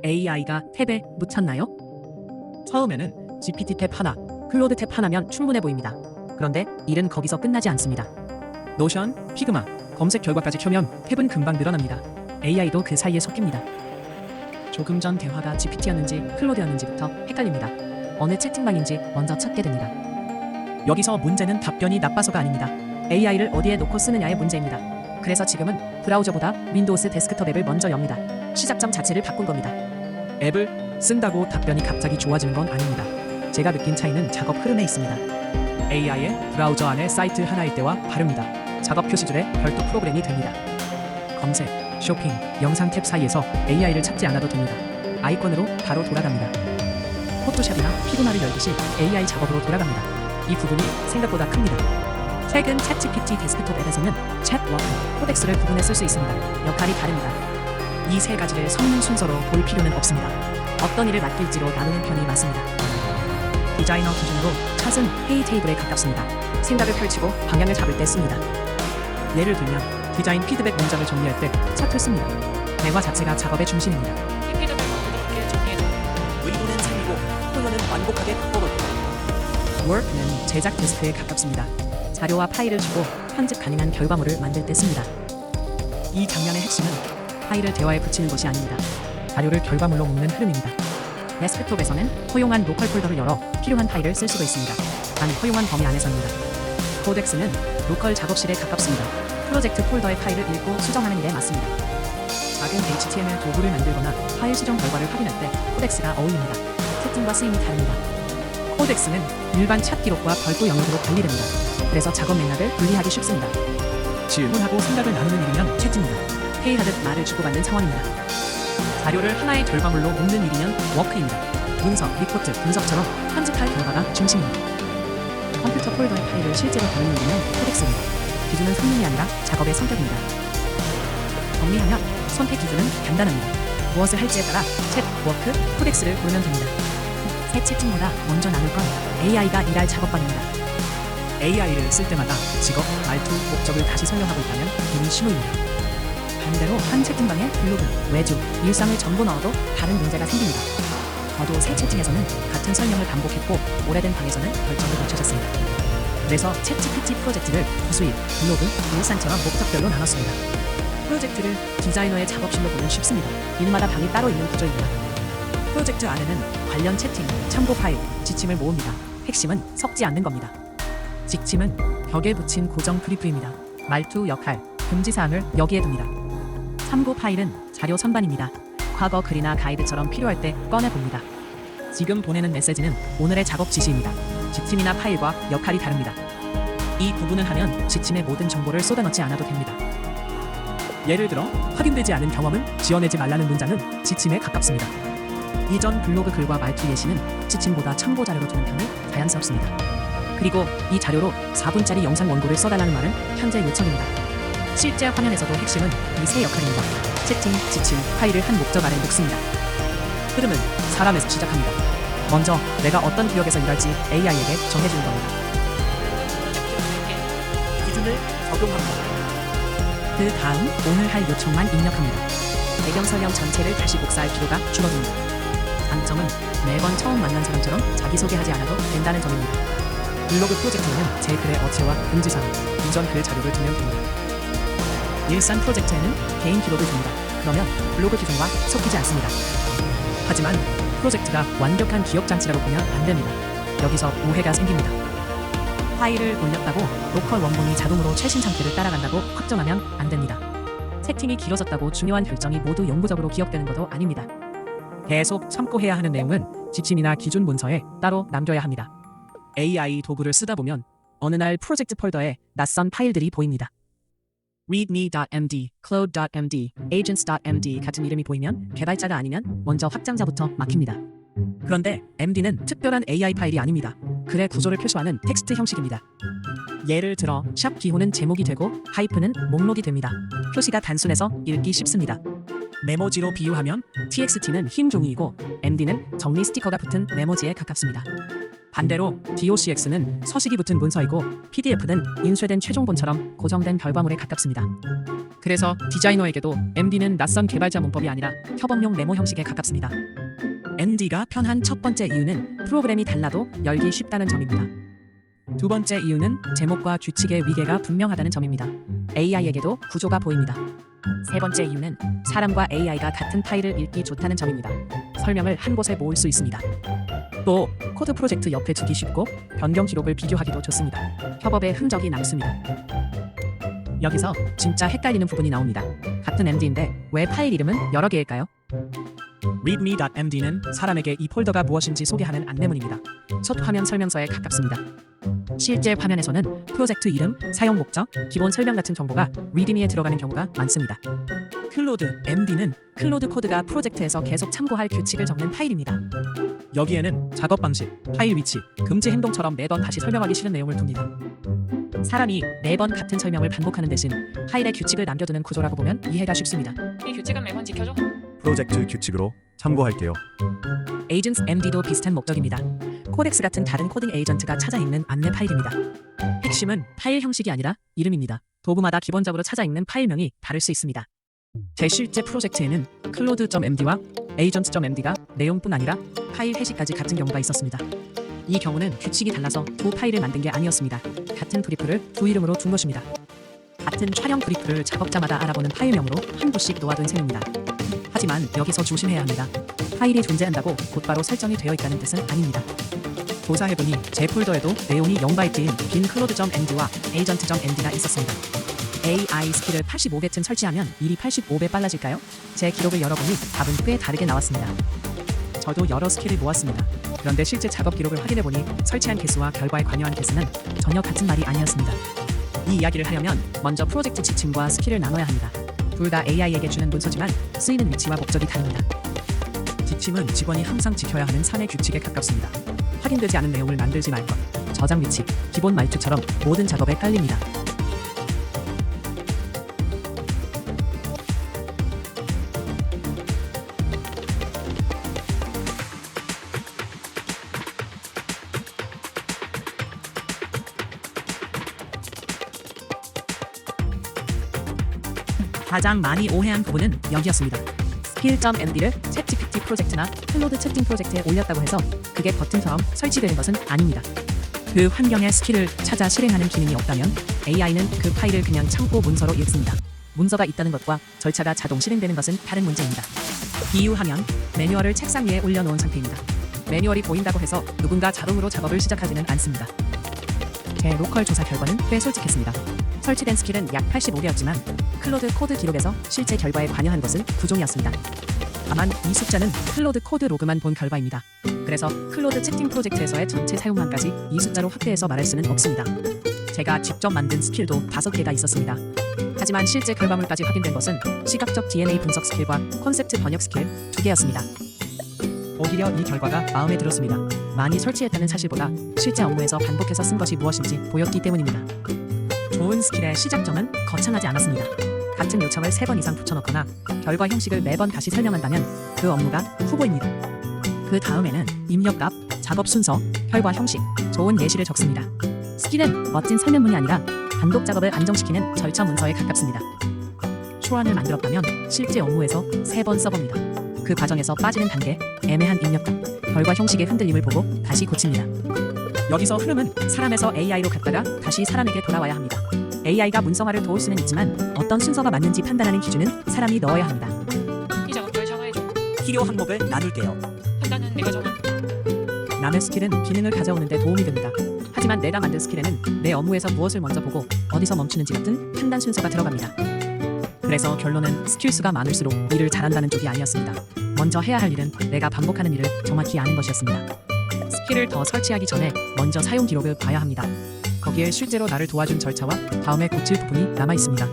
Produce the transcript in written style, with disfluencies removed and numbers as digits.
AI가 탭에 묻혔나요? 처음에는 GPT 탭 하나, 클로드 탭 하나면 충분해 보입니다. 그런데 일은 거기서 끝나지 않습니다. 노션, 피그마, 검색 결과까지 켜면 탭은 금방 늘어납니다. AI도 그 사이에 섞입니다. 조금 전 대화가 GPT였는지 클로드였는지부터 헷갈립니다. 어느 채팅방인지 먼저 찾게 됩니다. 여기서 문제는 답변이 나빠서가 아닙니다. AI를 어디에 놓고 쓰느냐의 문제입니다. 그래서 지금은 브라우저보다 윈도우스 데스크톱 앱을 먼저 엽니다. 시작점 자체를 바꾼 겁니다. 앱을 쓴다고 답변이 갑자기 좋아지는 건 아닙니다. 제가 느낀 차이는 작업 흐름에 있습니다. AI의 브라우저 안에 사이트 하나일 때와 다릅니다. 작업 표시줄에 별도 프로그램이 됩니다. 검색, 쇼핑, 영상 탭 사이에서 AI를 찾지 않아도 됩니다. 아이콘으로 바로 돌아갑니다. 포토샵이나 피그마를 열듯이 AI 작업으로 돌아갑니다. 이 부분이 생각보다 큽니다. 최근 챗GPT 데스크톱 앱에서는 챗워크, 코덱스를 구분해 쓸 수 있습니다. 역할이 다릅니다. 이 세 가지를 섞는 순서로 볼 필요는 없습니다. 어떤 일을 맡길지로 나누는 편이 맞습니다. 디자이너 기준으로 챗은 회의 테이블에 가깝습니다. 생각을 펼치고 방향을 잡을 때 씁니다. 예를 들면 디자인 피드백 문장을 정리할 때 챗을 씁니다. 대화 자체가 작업의 중심입니다. 이 피드백을 부드럽게 정리해줘. 의도는 생기고 표현은 완곡하게 바꿔볼게요. Work는 제작 데스크에 가깝습니다. 자료와 파일을 주고 편집 가능한 결과물을 만들 때 씁니다. 이 장면의 핵심은 파일을 대화에 붙이는 것이 아닙니다. 자료를 결과물로 묶는 흐름입니다. 데스크톱에서는 허용한 로컬 폴더를 열어 필요한 파일을 쓸 수도 있습니다. 단 허용한 범위 안에서입니다. 코덱스는 로컬 작업실에 가깝습니다. 프로젝트 폴더의 파일을 읽고 수정하는 일에 맞습니다. 작은 HTML 도구를 만들거나 파일 수정 결과를 확인할 때 코덱스가 어울립니다. 세팅과 쓰임이 다릅니다. 코덱스는 일반 챗 기록과 별도 영역으로 관리됩니다. 그래서 작업 맥락을 분리하기 쉽습니다. 질문하고 생각을 나누는 일이면 챗입니다. 회의하듯 말을 주고받는 상황입니다. 자료를 하나의 결과물로 묶는 일이면 워크입니다. 문서, 리포트, 분석처럼 편집할 결과가 중심입니다. 컴퓨터 폴더의 파일을 실제로 다루는 일이면 코덱스입니다. 기준은 성능이 아니라 작업의 성격입니다. 정리하면 선택 기준은 간단합니다. 무엇을 할지에 따라 챗, 워크, 코덱스를 고르면 됩니다. 새 채팅보다 먼저 나눌 건 AI가 일할 작업방입니다. AI를 쓸 때마다 직업, 말투, 목적을 다시 설명하고 있다면 이는 신호입니다. 반대로 한 채팅방에 블로그, 외주, 일상을 전부 넣어도 다른 문제가 생깁니다. 저도 새 채팅에서는 같은 설명을 반복했고 오래된 방에서는 결정을 늦춰졌습니다. 그래서 챗GPT 프로젝트를 부수입, 블로그, 일상처럼 목적별로 나눴습니다. 프로젝트를 디자이너의 작업실로 보면 쉽습니다. 일마다 방이 따로 있는 구조입니다. 프로젝트 안에는 관련 채팅, 참고 파일, 지침을 모읍니다. 핵심은 섞지 않는 겁니다. 지침은 벽에 붙인 고정 브리프입니다. 말투, 역할, 금지사항을 여기에 둡니다. 참고 파일은 자료 선반입니다. 과거 글이나 가이드처럼 필요할 때 꺼내봅니다. 지금 보내는 메시지는 오늘의 작업 지시입니다. 지침이나 파일과 역할이 다릅니다. 이 부분을 하면 지침의 모든 정보를 쏟아넣지 않아도 됩니다. 예를 들어 확인되지 않은 경험은 지어내지 말라는 문장은 지침에 가깝습니다. 이전 블로그 글과 말투 예시는 지침보다 참고 자료로 두는 편이 자연스럽습니다. 그리고 이 자료로 4분짜리 영상 원고를 써달라는 말은 현재 요청입니다. 실제 화면에서도 핵심은 이 세 역할입니다. 채팅, 지침, 파일을 한 목적 아래 놓습니다. 흐름은 사람에서 시작합니다. 먼저 내가 어떤 기억에서 일할지 AI에게 정해주는 겁니다. 기준을 적용합니다. 그 다음 오늘 할 요청만 입력합니다. 배경 설명 전체를 다시 복사할 필요가 줄어듭니다. 장점은 매번 처음 만난 사람처럼 자기소개하지 않아도 된다는 점입니다. 블로그 프로젝트에는 제 글의 어체와 금지사항, 이전 글 자료를 두면 됩니다. 일상 프로젝트에는 개인 기록을 둡니다. 그러면 블로그 기준과 섞이지 않습니다. 하지만 프로젝트가 완벽한 기억 장치라고 보면 안 됩니다. 여기서 오해가 생깁니다. 파일을 올렸다고 로컬 원본이 자동으로 최신 상태를 따라간다고 확정하면 안 됩니다. 채팅이 길어졌다고 중요한 결정이 모두 영구적으로 기억되는 것도 아닙니다. 계속 참고해야 하는 내용은 지침이나 기준 문서에 따로 남겨야 합니다. AI 도구를 쓰다 보면 어느 날 프로젝트 폴더에 낯선 파일들이 보입니다. readme.md, claude.md, agents.md 같은 이름이 보이면 개발자가 아니면 먼저 확장자부터 막힙니다. 그런데 MD는 특별한 AI 파일이 아닙니다. 글의 구조를 표시하는 텍스트 형식입니다. 예를 들어 샵 기호는 제목이 되고 하이픈은 목록이 됩니다. 표시가 단순해서 읽기 쉽습니다. 메모지로 비유하면 TXT는 흰 종이이고 MD는 정리 스티커가 붙은 메모지에 가깝습니다. 반대로 DOCX는 서식이 붙은 문서이고 PDF는 인쇄된 최종본처럼 고정된 결과물에 가깝습니다. 그래서 디자이너에게도 MD는 낯선 개발자 문법이 아니라 협업용 메모 형식에 가깝습니다. MD가 편한 첫 번째 이유는 프로그램이 달라도 열기 쉽다는 점입니다. 두 번째 이유는 제목과 규칙의 위계가 분명하다는 점입니다. AI에게도 구조가 보입니다. 세 번째 이유는 사람과 AI가 같은 파일을 읽기 좋다는 점입니다. 설명을 한 곳에 모을 수 있습니다. 또 코드 프로젝트 옆에 두기 쉽고 변경 기록을 비교하기도 좋습니다. 협업의 흔적이 남습니다. 여기서 진짜 헷갈리는 부분이 나옵니다. 같은 MD인데 왜 파일 이름은 여러 개일까요? readme.md는 사람에게 이 폴더가 무엇인지 소개하는 안내문입니다. 첫 화면 설명서에 가깝습니다. 실제 화면에서는 프로젝트 이름, 사용 목적, 기본 설명 같은 정보가 readme에 들어가는 경우가 많습니다. 클로드 MD는 클로드 코드가 프로젝트에서 계속 참고할 규칙을 적는 파일입니다. 여기에는 작업 방식, 파일 위치, 금지 행동처럼 매번 다시 설명하기 싫은 내용을 둡니다. 사람이 매번 같은 설명을 반복하는 대신 파일에 규칙을 남겨두는 구조라고 보면 이해가 쉽습니다. 이 규칙은 매번 지켜줘. 프로젝트 규칙으로 참고할게요. Agents MD도 비슷한 목적입니다. 코덱스 같은 다른 코딩 에이전트가 찾아 읽는 안내 파일입니다. 핵심은 파일 형식이 아니라 이름입니다. 도구마다 기본적으로 찾아 읽는 파일명이 다를 수 있습니다. 제 실제 프로젝트에는 클로드.md와 agent.md가 내용뿐 아니라 파일 해시까지 같은 경우가 있었습니다. 이 경우는 규칙이 달라서 두 파일을 만든 게 아니었습니다. 같은 브리프를 두 이름으로 둔 것입니다. 같은 촬영 브리프를 작업자마다 알아보는 파일명으로 한 곳씩 놓아둔 셈입니다. 하지만 여기서 조심해야 합니다. 파일이 존재한다고 곧바로 설정이 되어 있다는 뜻은 아닙니다. 조사해보니 제 폴더에도 내용이 0바이트인 빈 클로드.md와 agent.md가 있었습니다. AI 스킬을 85배쯤 설치하면 일이 85배 빨라질까요? 제 기록을 열어보니 답은 꽤 다르게 나왔습니다. 저도 여러 스킬을 모았습니다. 그런데 실제 작업 기록을 확인해보니 설치한 개수와 결과에 관여한 개수는 전혀 같은 말이 아니었습니다. 이 이야기를 하려면 먼저 프로젝트 지침과 스킬을 나눠야 합니다. 둘 다 AI에게 주는 문서지만 쓰이는 위치와 목적이 다릅니다. 지침은 직원이 항상 지켜야 하는 사내 규칙에 가깝습니다. 확인되지 않은 내용을 만들지 말 것, 저장 위치, 기본 말투처럼 모든 작업에 깔립니다. 가장 많이 오해한 부분은 여기였습니다. 스킬.md를 챗GPT 프로젝트나 클로드 채팅 프로젝트에 올렸다고 해서 그게 버튼처럼 설치되는 것은 아닙니다. 그 환경에 스킬을 찾아 실행하는 기능이 없다면 AI는 그 파일을 그냥 창고 문서로 읽습니다. 문서가 있다는 것과 절차가 자동 실행되는 것은 다른 문제입니다. 비유하면 매뉴얼을 책상 위에 올려놓은 상태입니다. 매뉴얼이 보인다고 해서 누군가 자동으로 작업을 시작하지는 않습니다. 제 로컬 조사 결과는 꽤 솔직했습니다. 설치된 스킬은 약 85개였지만 클로드 코드 기록에서 실제 결과에 관여한 것은 2종이었습니다. 다만 이 숫자는 클로드 코드 로그만 본 결과입니다. 그래서 클로드 채팅 프로젝트에서의 전체 사용량까지 이 숫자로 확대해서 말할 수는 없습니다. 제가 직접 만든 스킬도 5개가 있었습니다. 하지만 실제 결과물까지 확인된 것은 시각적 DNA 분석 스킬과 콘셉트 번역 스킬 2개였습니다. 오히려 이 결과가 마음에 들었습니다. 많이 설치했다는 사실보다 실제 업무에서 반복해서 쓴 것이 무엇인지 보였기 때문입니다. 좋은 스킬의 시작점은 거창하지 않았습니다. 같은 요청을 3번 이상 붙여넣거나 결과 형식을 매번 다시 설명한다면 그 업무가 후보입니다. 그 다음에는 입력값, 작업 순서, 결과 형식, 좋은 예시를 적습니다. 스킬은 멋진 설명문이 아니라 반복 작업을 안정시키는 절차 문서에 가깝습니다. 초안을 만들었다면 실제 업무에서 3번 써봅니다. 그 과정에서 빠지는 단계, 애매한 입력값, 결과 형식의 흔들림을 보고 다시 고칩니다. 여기서 흐름은 사람에서 AI로 갔다가 다시 사람에게 돌아와야 합니다. AI가 문서화를 도울 수는 있지만 어떤 순서가 맞는지 판단하는 기준은 사람이 넣어야 합니다. 이 작업을 참여해줘. 필요 항목을 나눌게요. 판단은 내가 정한. 남의 스킬은 기능을 가져오는 데 도움이 됩니다. 하지만 내가 만든 스킬에는 내 업무에서 무엇을 먼저 보고 어디서 멈추는지 같은 판단 순서가 들어갑니다. 그래서 결론은 스킬 수가 많을수록 일을 잘한다는 쪽이 아니었습니다. 먼저 해야 할 일은 내가 반복하는 일을 정확히 아는 것이었습니다. 스킬을 더 설치하기 전에 먼저 사용 기록을 봐야 합니다. 거기에 실제로 나를 도와준 절차와 다음에 고칠 부분이 남아 있습니다.